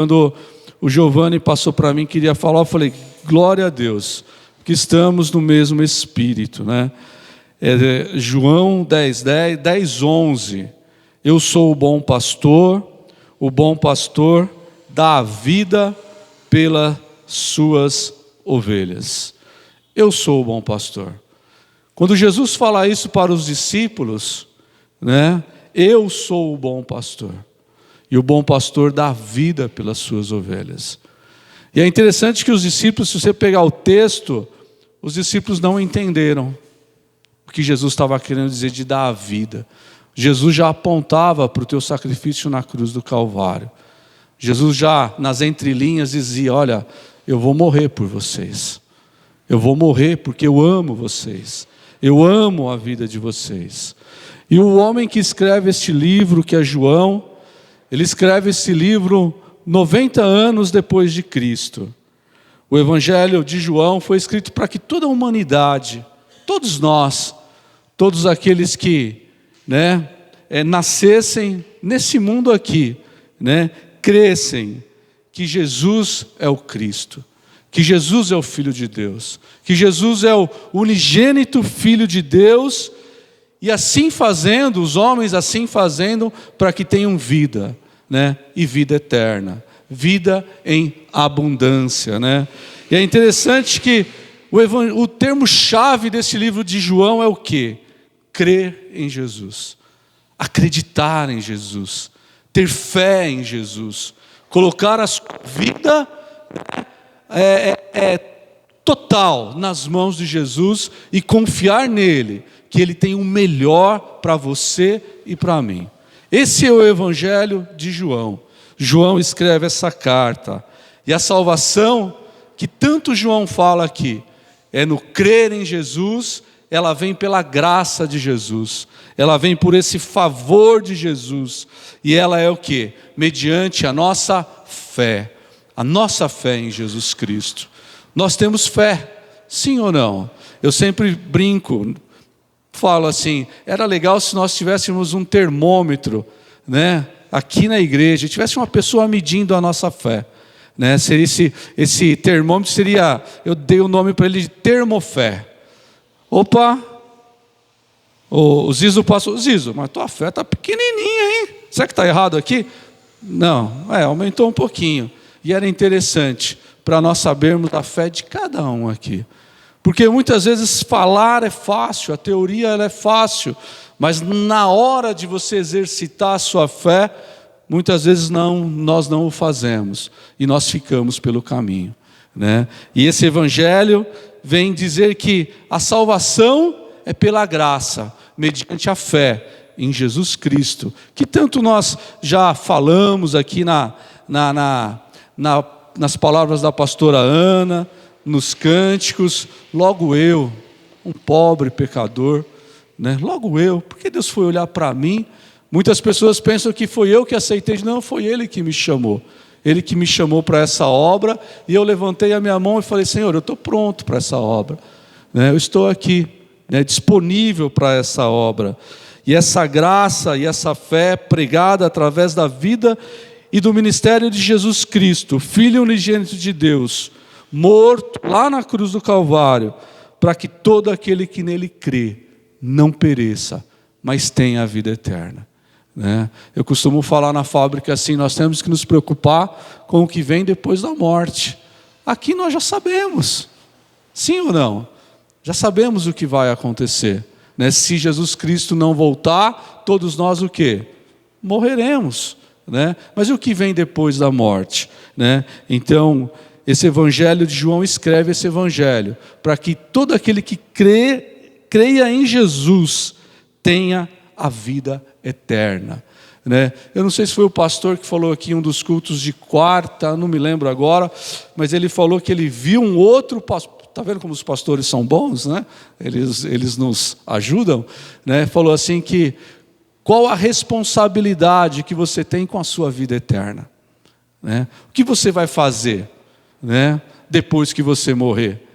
Quando o Giovanni passou para mim, queria falar, eu falei, glória a Deus, que estamos no mesmo Espírito, né? João 10:11, eu sou o bom pastor dá a vida pelas suas ovelhas. Eu sou o bom pastor. Quando Jesus fala isso para os discípulos, né? Eu sou o bom pastor. E o bom pastor dá vida pelas suas ovelhas. E é interessante que os discípulos, se você pegar o texto, os discípulos não entenderam o que Jesus estava querendo dizer de dar a vida. Jesus já apontava para o teu sacrifício na cruz do Calvário. Jesus já, nas entrelinhas, dizia, olha, eu vou morrer por vocês. Eu vou morrer porque eu amo vocês. Eu amo a vida de vocês. E o homem que escreve este livro, que é João, ele escreve esse livro 90 anos depois de Cristo. O Evangelho de João foi escrito para que toda a humanidade, todos nós, todos aqueles que nascessem nesse mundo aqui, crescem que Jesus é o Cristo, que Jesus é o Filho de Deus, que Jesus é o unigênito Filho de Deus, e assim fazendo, os homens assim fazendo, para que tenham vida, e vida eterna, vida em abundância, E é interessante que o termo-chave desse livro de João é o quê? Crer em Jesus, acreditar em Jesus, ter fé em Jesus, colocar a sua vida total nas mãos de Jesus e confiar nele, que ele tem o melhor para você e para mim. Esse é o Evangelho de João. João escreve essa carta. E a salvação que tanto João fala aqui, é no crer em Jesus, ela vem pela graça de Jesus. Ela vem por esse favor de Jesus. E ela é o quê? Mediante a nossa fé. A nossa fé em Jesus Cristo. Nós temos fé, sim ou não? Eu sempre brinco, falo assim, era legal se nós tivéssemos um termômetro, aqui na igreja, tivesse uma pessoa medindo a nossa fé, Seria esse termômetro seria, eu dei o nome para ele de termofé. Opa, o Zizo passou, Zizo, mas tua fé está pequenininha, hein? Será que está errado aqui? Não, aumentou um pouquinho. E era interessante para nós sabermos a fé de cada um aqui. Porque muitas vezes falar é fácil, a teoria ela é fácil, mas na hora de você exercitar a sua fé, muitas vezes nós não o fazemos e nós ficamos pelo caminho, E esse Evangelho vem dizer que a salvação é pela graça, mediante a fé em Jesus Cristo, que tanto nós já falamos aqui nas palavras da pastora Ana, nos cânticos. Logo eu, um pobre pecador, logo eu, porque Deus foi olhar para mim. Muitas pessoas pensam que foi eu que aceitei. Não, foi Ele que me chamou. Ele que me chamou para essa obra, e eu levantei a minha mão e falei, Senhor, eu estou pronto para essa obra, eu estou aqui, disponível para essa obra. E essa graça e essa fé pregada através da vida e do ministério de Jesus Cristo, Filho unigênito de Deus, morto lá na cruz do Calvário, para que todo aquele que nele crê não pereça, mas tenha a vida eterna. Eu costumo falar na fábrica assim, nós temos que nos preocupar com o que vem depois da morte. Aqui nós já sabemos, sim ou não? Já sabemos o que vai acontecer. Se Jesus Cristo não voltar, todos nós o quê? Morreremos. Mas e o que vem depois da morte? Então, esse Evangelho de João escreve esse Evangelho, para que todo aquele que creia em Jesus tenha a vida eterna. Eu não sei se foi o pastor que falou aqui em um dos cultos de quarta, não me lembro agora, mas ele falou que ele viu um outro pastor. Está vendo como os pastores são bons, Eles nos ajudam, Falou assim que, qual a responsabilidade que você tem com a sua vida eterna? O que você vai fazer, depois que você morrer?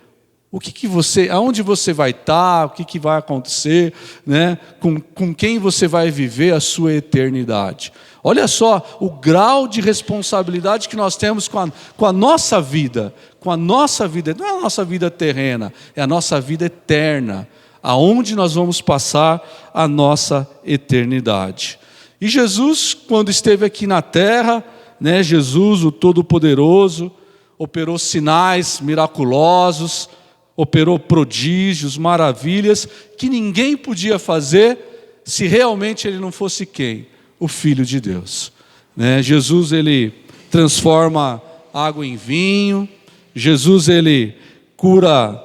Aonde você vai estar, o que vai acontecer, né? Com quem você vai viver a sua eternidade. Olha só o grau de responsabilidade que nós temos com a nossa vida, não é a nossa vida terrena, é a nossa vida eterna, aonde nós vamos passar a nossa eternidade. E Jesus, quando esteve aqui na terra, né, Jesus, o Todo-Poderoso, operou sinais miraculosos, operou prodígios, maravilhas, que ninguém podia fazer se realmente ele não fosse quem? O Filho de Deus. Né? Jesus, ele transforma água em vinho, Jesus, ele cura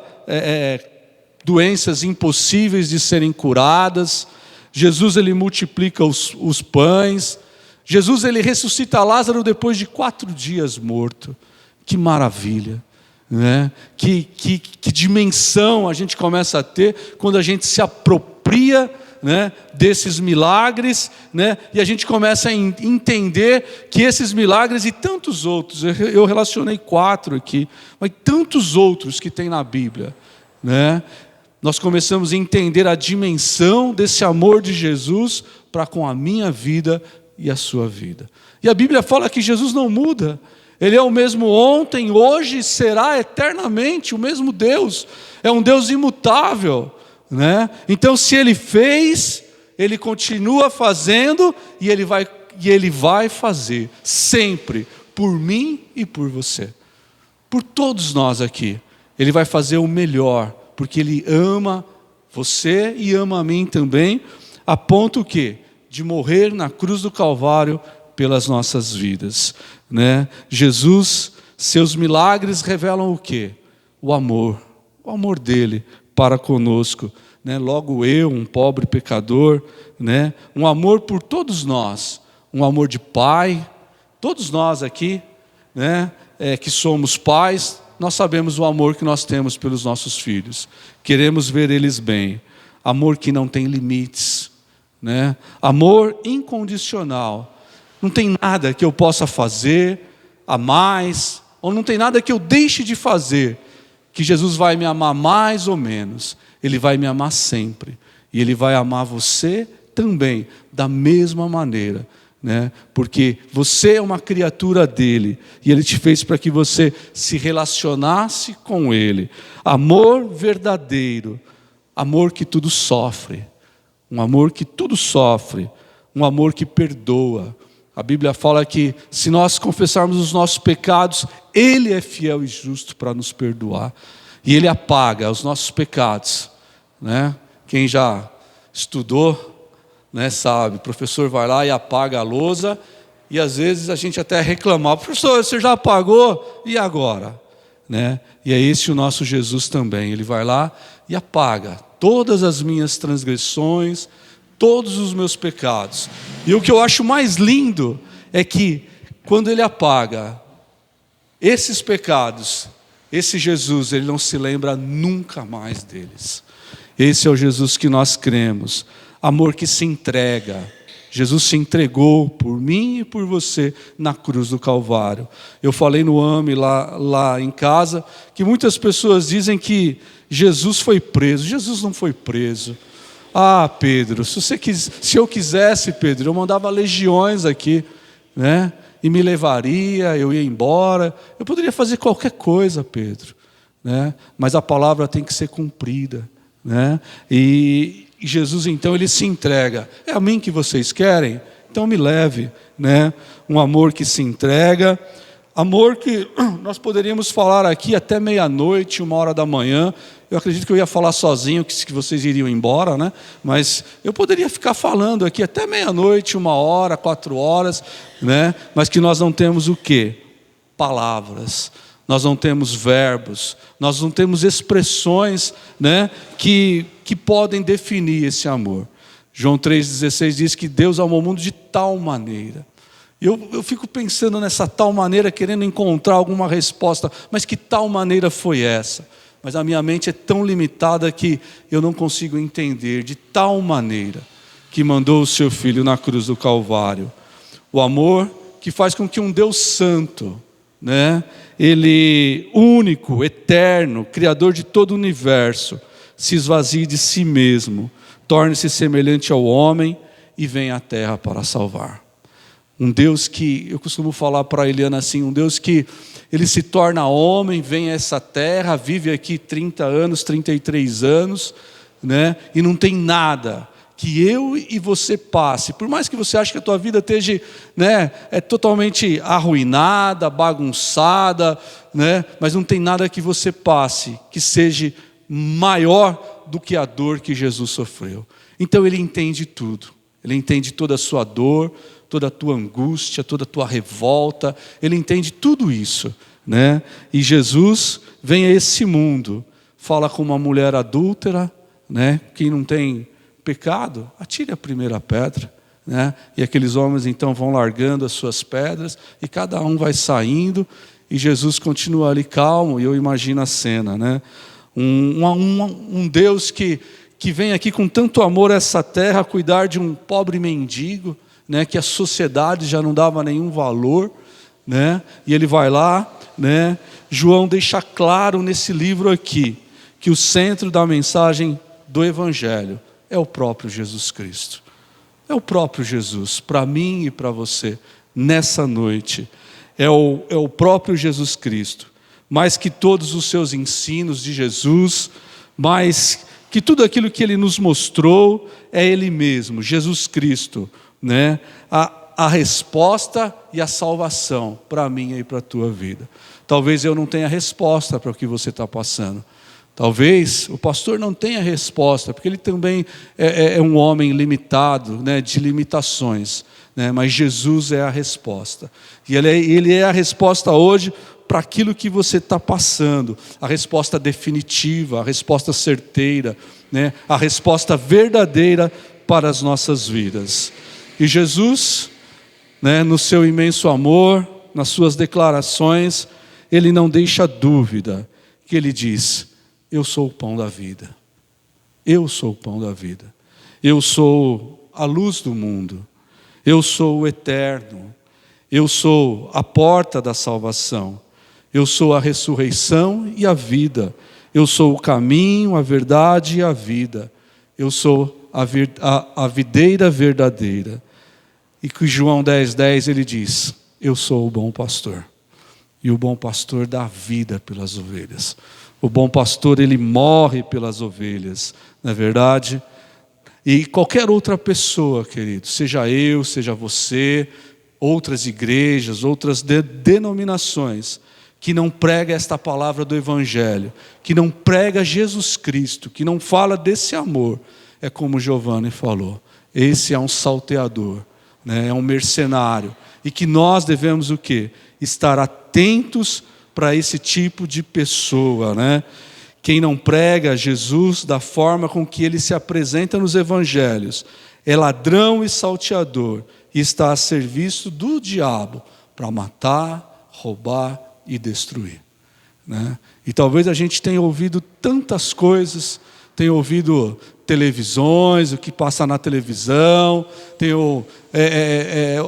doenças impossíveis de serem curadas, Jesus, ele multiplica os pães, Jesus, ele ressuscita Lázaro depois de 4 dias morto. Que maravilha! Né? Que dimensão a gente começa a ter quando a gente se apropria, né, desses milagres, né, e a gente começa a entender que esses milagres e tantos outros, eu relacionei 4 aqui, mas tantos outros que tem na Bíblia, né, nós começamos a entender a dimensão desse amor de Jesus para com a minha vida e a sua vida. E a Bíblia fala que Jesus não muda. Ele é o mesmo ontem, hoje e será eternamente o mesmo Deus. É um Deus imutável, né? Então, se Ele fez, Ele continua fazendo e Ele vai fazer sempre por mim e por você, por todos nós aqui. Ele vai fazer o melhor, porque Ele ama você e ama a mim também, a ponto de morrer na cruz do Calvário pelas nossas vidas, né? Jesus, seus milagres revelam o quê? O amor dele para conosco, né? Logo eu, um pobre pecador, né? Um amor por todos nós, um amor de pai. Todos nós aqui, né, que somos pais, nós sabemos o amor que nós temos pelos nossos filhos, queremos ver eles bem, amor que não tem limites, né? Amor incondicional. Não tem nada que eu possa fazer a mais, ou não tem nada que eu deixe de fazer, que Jesus vai me amar mais ou menos. Ele vai me amar sempre. E Ele vai amar você também, da mesma maneira, né? Porque você é uma criatura dele, e Ele te fez para que você se relacionasse com Ele. Amor verdadeiro, amor que tudo sofre, um amor que tudo sofre, um amor que perdoa. A Bíblia fala que se nós confessarmos os nossos pecados, Ele é fiel e justo para nos perdoar. E Ele apaga os nossos pecados, né? Quem já estudou, né, sabe, o professor vai lá e apaga a lousa, e às vezes a gente até reclama: professor, você já apagou? E agora? Né? E é esse o nosso Jesus também. Ele vai lá e apaga todas as minhas transgressões, todos os meus pecados. E o que eu acho mais lindo é que quando Ele apaga esses pecados, esse Jesus, Ele não se lembra nunca mais deles. Esse é o Jesus que nós cremos. Amor que se entrega. Jesus se entregou por mim e por você na cruz do Calvário. Eu falei no AME lá em casa que muitas pessoas dizem que Jesus foi preso. Jesus não foi preso. Ah, Pedro, se eu quisesse, Pedro, eu mandava legiões aqui, né? E me levaria, eu ia embora. Eu poderia fazer qualquer coisa, Pedro, né? Mas a palavra tem que ser cumprida, né? E Jesus, então, Ele se entrega. É a mim que vocês querem? Então me leve, né? Um amor que se entrega. Amor que nós poderíamos falar aqui até meia-noite, 1h da manhã. Eu acredito que eu ia falar sozinho, que vocês iriam embora, né? Mas eu poderia ficar falando aqui até meia-noite, 1h, 4h, né? Mas que nós não temos o quê? Palavras. Nós não temos verbos. Nós não temos expressões, né, que podem definir esse amor. João 3,16 diz que Deus amou o mundo de tal maneira. Eu fico pensando nessa tal maneira, querendo encontrar alguma resposta, mas que tal maneira foi essa? Mas a minha mente é tão limitada que eu não consigo entender. De tal maneira que mandou o seu Filho na cruz do Calvário. O amor que faz com que um Deus santo, né? Ele, único, eterno, Criador de todo o universo, se esvazie de si mesmo, torne-se semelhante ao homem e vem à terra para salvar. Um Deus que, eu costumo falar para a Eliana assim, um Deus que ele se torna homem, vem a essa terra, vive aqui 30 anos, 33 anos, né? E não tem nada que eu e você passe, por mais que você ache que a tua vida esteja, né, totalmente arruinada, bagunçada, né, mas não tem nada que você passe que seja maior do que a dor que Jesus sofreu. Então ele entende tudo, ele entende toda a sua dor, toda a tua angústia, toda a tua revolta, ele entende tudo isso, né? E Jesus vem a esse mundo, fala com uma mulher adúltera, né, que não tem pecado, atire a primeira pedra, né? E aqueles homens então vão largando as suas pedras e cada um vai saindo e Jesus continua ali calmo. E eu imagino a cena, né? Um Deus que vem aqui com tanto amor a essa terra cuidar de um pobre mendigo, né? Que a sociedade já não dava nenhum valor, né? E ele vai lá, né? João deixa claro nesse livro aqui que o centro da mensagem do Evangelho é o próprio Jesus Cristo. É o próprio Jesus, para mim e para você, nessa noite. É o próprio Jesus Cristo. Mais que todos os seus ensinos de Jesus, mais que tudo aquilo que Ele nos mostrou, é Ele mesmo, Jesus Cristo, né? A resposta e a salvação para mim e para a tua vida. Talvez eu não tenha resposta para o que você está passando. Talvez o pastor não tenha resposta, porque ele também é um homem limitado, né, de limitações, né, mas Jesus é a resposta. E ele é a resposta hoje para aquilo que você está passando, a resposta definitiva, a resposta certeira, né, a resposta verdadeira para as nossas vidas. E Jesus, né, no seu imenso amor, nas suas declarações, ele não deixa dúvida, que ele diz: eu sou o pão da vida. Eu sou o pão da vida. Eu sou a luz do mundo. Eu sou o eterno. Eu sou a porta da salvação. Eu sou a ressurreição e a vida. Eu sou o caminho, a verdade e a vida. Eu sou a videira verdadeira. E que João 10:10 ele diz: eu sou o bom pastor. E o bom pastor dá vida pelas ovelhas. O bom pastor, ele morre pelas ovelhas, não é verdade? E qualquer outra pessoa, querido, seja eu, seja você, outras igrejas, outras denominações, que não prega esta palavra do Evangelho, que não prega Jesus Cristo, que não fala desse amor, é como Giovanni falou, esse é um salteador, né? É um mercenário, e que nós devemos o quê? Estar atentos para esse tipo de pessoa, né? Quem não prega Jesus da forma com que ele se apresenta nos evangelhos é ladrão e salteador e está a serviço do diabo para matar, roubar e destruir, né? E talvez a gente tenha ouvido tantas coisas, tenha ouvido televisões, o que passa na televisão, tenho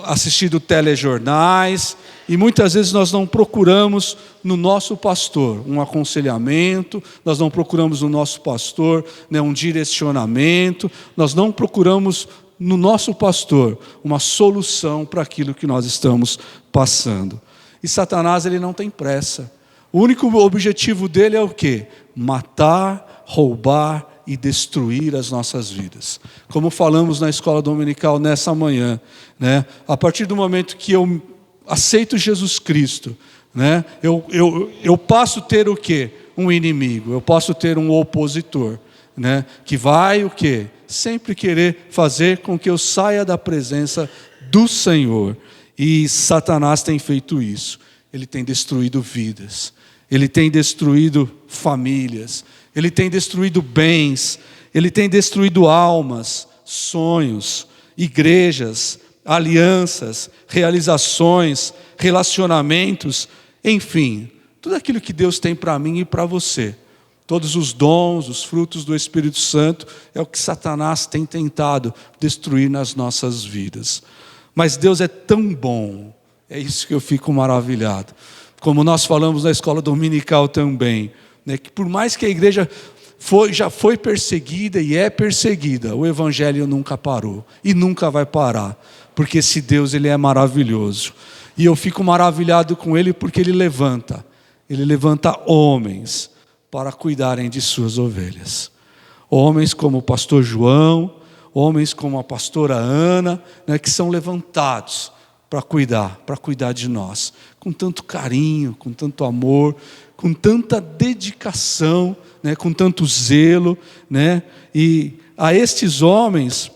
assistido telejornais, e muitas vezes nós não procuramos no nosso pastor um aconselhamento, nós não procuramos no nosso pastor, né, um direcionamento, nós não procuramos no nosso pastor uma solução para aquilo que nós estamos passando. E Satanás, ele não tem pressa. O único objetivo dele é o quê? Matar, roubar e destruir as nossas vidas. Como falamos na escola dominical nessa manhã, né? A partir do momento que eu aceito Jesus Cristo, né? Eu passo a ter o quê? Um inimigo, eu posso ter um opositor, né? Que vai o quê? Sempre querer fazer com que eu saia da presença do Senhor. E Satanás tem feito isso. Ele tem destruído vidas, ele tem destruído famílias, ele tem destruído bens, ele tem destruído almas, sonhos, igrejas, alianças, realizações, relacionamentos, enfim, tudo aquilo que Deus tem para mim e para você. Todos os dons, os frutos do Espírito Santo, é o que Satanás tem tentado destruir nas nossas vidas. Mas Deus é tão bom, é isso que eu fico maravilhado, como nós falamos na escola dominical também, né, que por mais que a igreja já foi perseguida e é perseguida, o evangelho nunca parou e nunca vai parar, porque esse Deus, ele é maravilhoso. E eu fico maravilhado com ele porque ele levanta homens para cuidarem de suas ovelhas. Homens como o pastor João, homens como a pastora Ana, né, que são levantados para cuidar de nós, com tanto carinho, com tanto amor, com tanta dedicação, né, com tanto zelo, né? E a estes homens,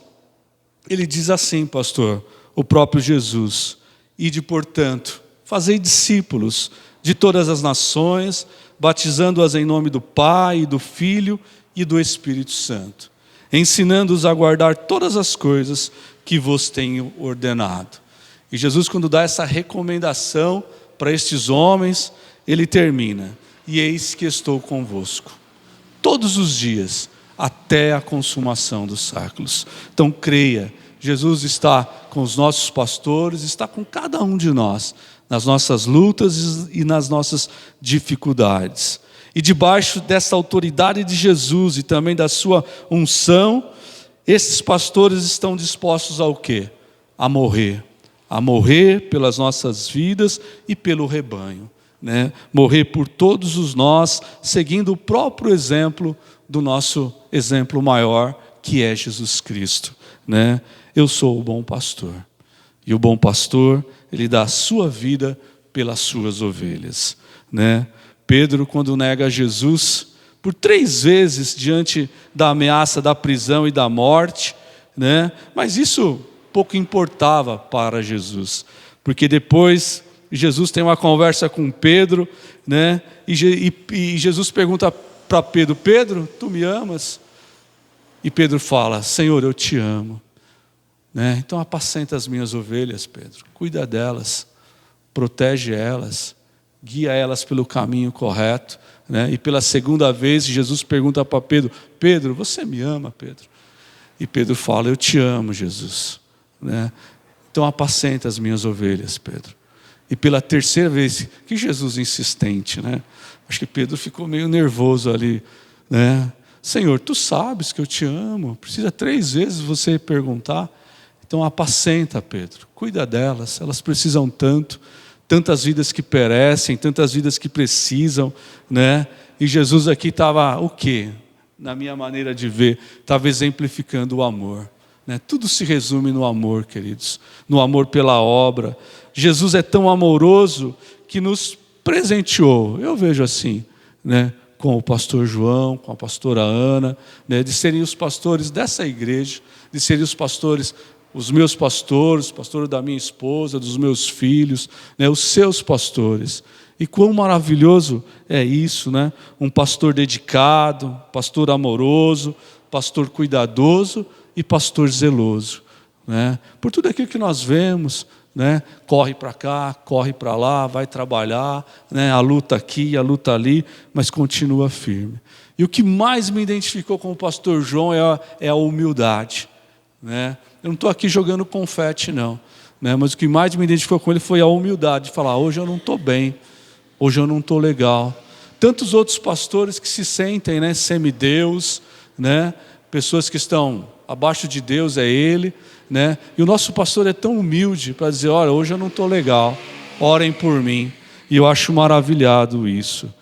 ele diz assim, pastor, o próprio Jesus: ide, portanto, fazei discípulos de todas as nações, batizando-as em nome do Pai, do Filho e do Espírito Santo, ensinando-os a guardar todas as coisas que vos tenho ordenado. E Jesus, quando dá essa recomendação para estes homens, ele termina: e eis que estou convosco todos os dias, até a consumação dos séculos. Então creia, Jesus está com os nossos pastores, está com cada um de nós, nas nossas lutas e nas nossas dificuldades. E debaixo dessa autoridade de Jesus e também da sua unção, esses pastores estão dispostos ao quê? A morrer pelas nossas vidas e pelo rebanho, né? Morrer por todos os nós, seguindo o próprio exemplo do nosso exemplo maior, que é Jesus Cristo, né? Eu sou o bom pastor, e o bom pastor, ele dá a sua vida pelas suas ovelhas, né? Pedro, quando nega Jesus por 3 vezes diante da ameaça da prisão e da morte, né? Mas isso pouco importava para Jesus, porque depois Jesus tem uma conversa com Pedro, né? E Jesus pergunta para Pedro: Pedro, tu me amas? E Pedro fala: Senhor, eu te amo, né? Então apacenta as minhas ovelhas, Pedro, cuida delas, protege elas, guia elas pelo caminho correto, né? E pela segunda vez Jesus pergunta para Pedro: Pedro, você me ama, Pedro? E Pedro fala: eu te amo, Jesus, né? Então apacenta as minhas ovelhas, Pedro. E pela terceira vez, que Jesus insistente, né? Acho que Pedro ficou meio nervoso ali, né? Senhor, tu sabes que eu te amo, precisa 3 vezes você perguntar. Então apacenta, Pedro, cuida delas, elas precisam tantas vidas que perecem, tantas vidas que precisam, né? E Jesus aqui estava o quê? Na minha maneira de ver, estava exemplificando o amor, né? Tudo se resume no amor, queridos, no amor pela obra. Jesus é tão amoroso que nos presenteou, eu vejo assim, né? Com o pastor João, com a pastora Ana, né? De serem os pastores dessa igreja, de serem os pastores, os meus pastores, pastor da minha esposa, dos meus filhos, né? Os seus pastores. E quão maravilhoso é isso, né? Um pastor dedicado, pastor amoroso, pastor cuidadoso e pastor zeloso, né? Por tudo aquilo que nós vemos, né? Corre para cá, corre para lá, vai trabalhar, né? A luta aqui, a luta ali, mas continua firme. E o que mais me identificou com o pastor João é a humildade, né? Eu não estou aqui jogando confete não, né? Mas o que mais me identificou com ele foi a humildade, de falar: hoje eu não estou bem, hoje eu não estou legal. Tantos outros pastores que se sentem, né, semideus, né? Pessoas que estão abaixo de Deus, é ele, né? E o nosso pastor é tão humilde para dizer: olha, hoje eu não estou legal, orem por mim. E eu acho maravilhado isso.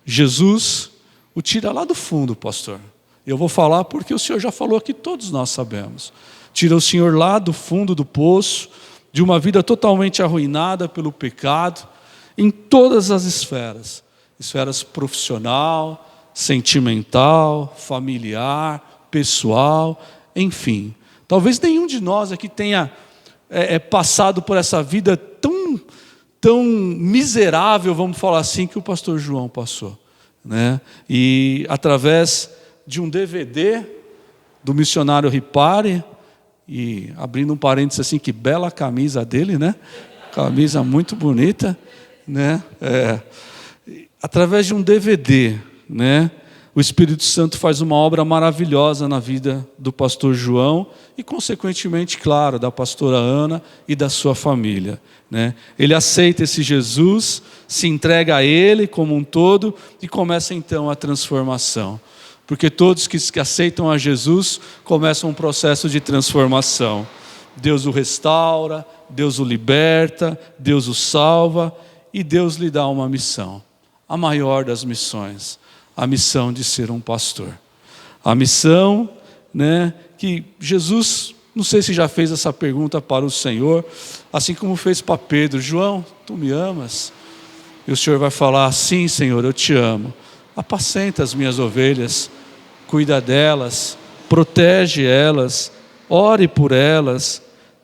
Jesus o tira lá do fundo, pastor. Eu vou falar porque o Senhor já falou aqui, todos nós sabemos. Tira o Senhor lá do fundo do poço, de uma vida totalmente arruinada pelo pecado, em todas as esferas. Esferas profissional, sentimental, familiar, pessoal, enfim. Talvez nenhum de nós aqui tenha passado por essa vida tão miserável, vamos falar assim, que o pastor João passou, né? E através de um DVD do missionário Ripari, e abrindo um parênteses assim, que bela camisa dele, né? Camisa muito bonita, né? Através de um DVD, né? O Espírito Santo faz uma obra maravilhosa na vida do pastor João e, consequentemente, claro, da pastora Ana e da sua família, né? Ele aceita esse Jesus, se entrega a Ele como um todo e começa então a transformação. Porque todos que aceitam a Jesus começam um processo de transformação. Deus o restaura, Deus o liberta, Deus o salva e Deus lhe dá uma missão. A maior das missões. A missão de ser um pastor. A missão, né, que Jesus, não sei se já fez essa pergunta para o Senhor, assim como fez para Pedro: João, tu me amas? E o Senhor vai falar: sim, Senhor, eu te amo. Apacenta as minhas ovelhas, cuida delas, protege elas, ore por elas,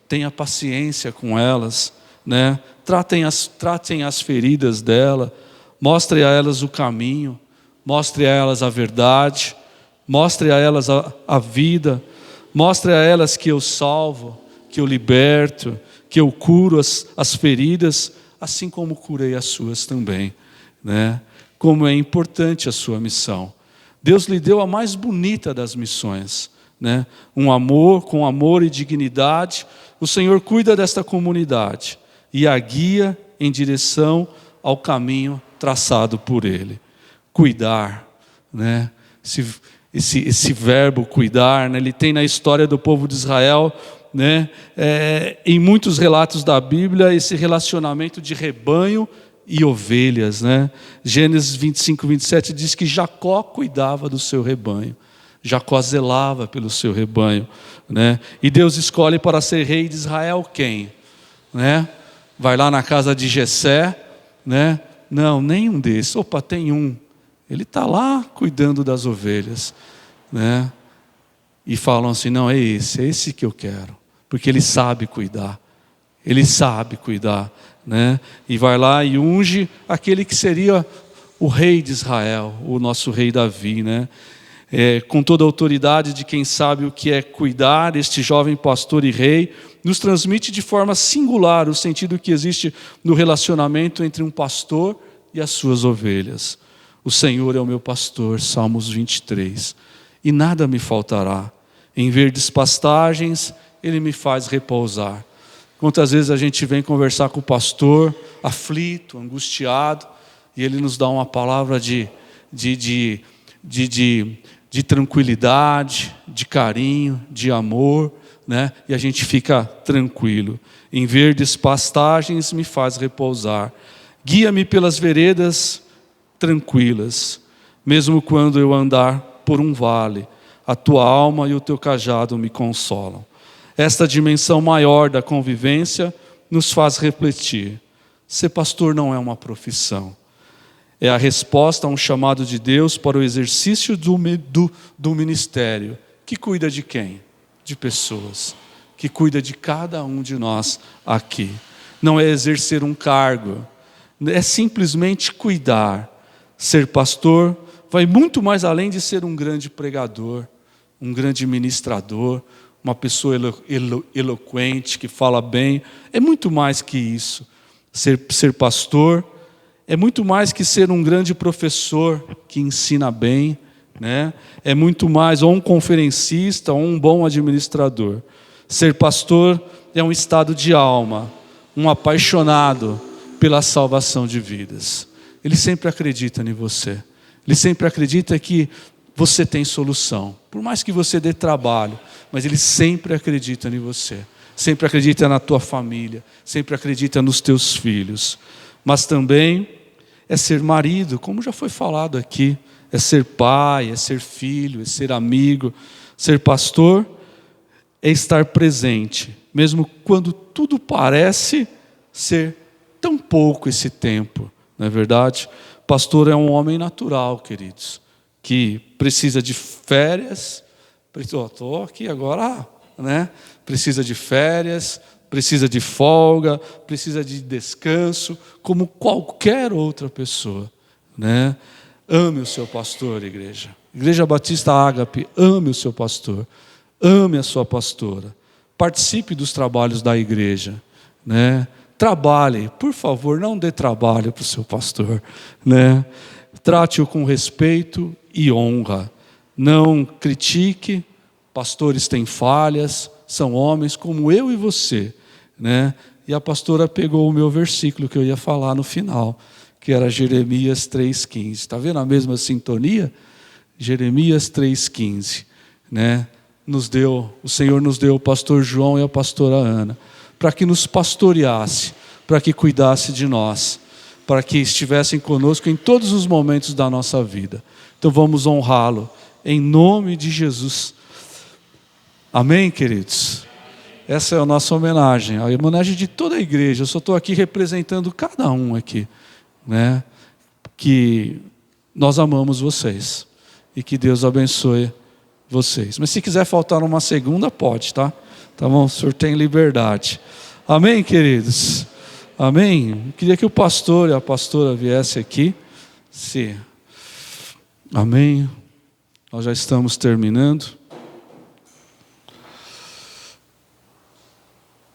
tenha paciência com elas, né? Tratem as feridas dela, mostre a elas o caminho, mostre a elas a verdade, mostre a elas a vida, mostre a elas que eu salvo, que eu liberto, que eu curo as feridas, assim como curei as suas também, né? Como é importante a sua missão. Deus lhe deu a mais bonita das missões, né? Com amor e dignidade, o Senhor cuida desta comunidade e a guia em direção ao caminho traçado por Ele. Cuidar, né? Esse verbo cuidar, né? Ele tem na história do povo de Israel, né? Em muitos relatos da Bíblia, esse relacionamento de rebanho e ovelhas, né? Gênesis 25, 27 diz que Jacó cuidava do seu rebanho, Jacó zelava pelo seu rebanho, né? E Deus escolhe para ser rei de Israel quem? Né? Vai lá na casa de Jessé, né? Não, nenhum desses. Opa, tem um. Ele está lá cuidando das ovelhas, né? E falam assim: não, é esse que eu quero, porque ele sabe cuidar, né? E vai lá e unge aquele que seria o rei de Israel, o nosso rei Davi, né? Com toda a autoridade de quem sabe o que é cuidar, este jovem pastor e rei nos transmite de forma singular o sentido que existe no relacionamento entre um pastor e as suas ovelhas. O Senhor é o meu pastor, Salmos 23, e nada me faltará. Em verdes pastagens, Ele me faz repousar. Quantas vezes a gente vem conversar com o pastor, aflito, angustiado, e ele nos dá uma palavra de tranquilidade, de carinho, de amor, né? E a gente fica tranquilo. Em verdes pastagens me faz repousar. Guia-me pelas veredas tranquilas, mesmo quando eu andar por um vale, a tua alma e o teu cajado me consolam. Esta dimensão maior da convivência nos faz refletir. Ser pastor não é uma profissão. É a resposta a um chamado de Deus para o exercício do ministério. Que cuida de quem? De pessoas. Que cuida de cada um de nós aqui. Não é exercer um cargo. É simplesmente cuidar. Ser pastor vai muito mais além de ser um grande pregador, um grande ministrador, uma pessoa eloquente, que fala bem. É muito mais que isso. Ser pastor é muito mais que ser um grande professor que ensina bem, né? É muito mais, ou um conferencista, ou um bom administrador. Ser pastor é um estado de alma, um apaixonado pela salvação de vidas. Ele sempre acredita em você. Ele sempre acredita que você tem solução. Por mais que você dê trabalho, mas ele sempre acredita em você. Sempre acredita na tua família. Sempre acredita nos teus filhos. Mas também é ser marido, como já foi falado aqui. É ser pai, é ser filho, é ser amigo. Ser pastor é estar presente, mesmo quando tudo parece ser tão pouco esse tempo. Não é verdade? Pastor é um homem natural, queridos, que precisa de férias. Estou aqui agora, né? Precisa de férias, precisa de folga, precisa de descanso, como qualquer outra pessoa, né? Ame o seu pastor, igreja. Igreja Batista Ágape, ame o seu pastor, ame a sua pastora, participe dos trabalhos da igreja, né? Trabalhe, por favor, não dê trabalho para o seu pastor, né? Trate-o com respeito e honra. Não critique, pastores têm falhas, são homens como eu e você, né? E a pastora pegou o meu versículo que eu ia falar no final, que era Jeremias 3,15. Está vendo a mesma sintonia? Jeremias 3,15, né? O Senhor nos deu o pastor João e a pastora Ana, para que nos pastoreasse, para que cuidasse de nós, para que estivessem conosco em todos os momentos da nossa vida. Então vamos honrá-lo, em nome de Jesus. Amém, queridos? Essa é a nossa homenagem, a homenagem de toda a igreja. Eu só estou aqui representando cada um aqui, né? Que nós amamos vocês e que Deus abençoe vocês. Mas se quiser faltar uma segunda, pode, tá? Tá bom? O senhor tem liberdade. Amém, queridos? Amém? Queria que o pastor e a pastora viessem aqui. Sim. Amém. Nós já estamos terminando.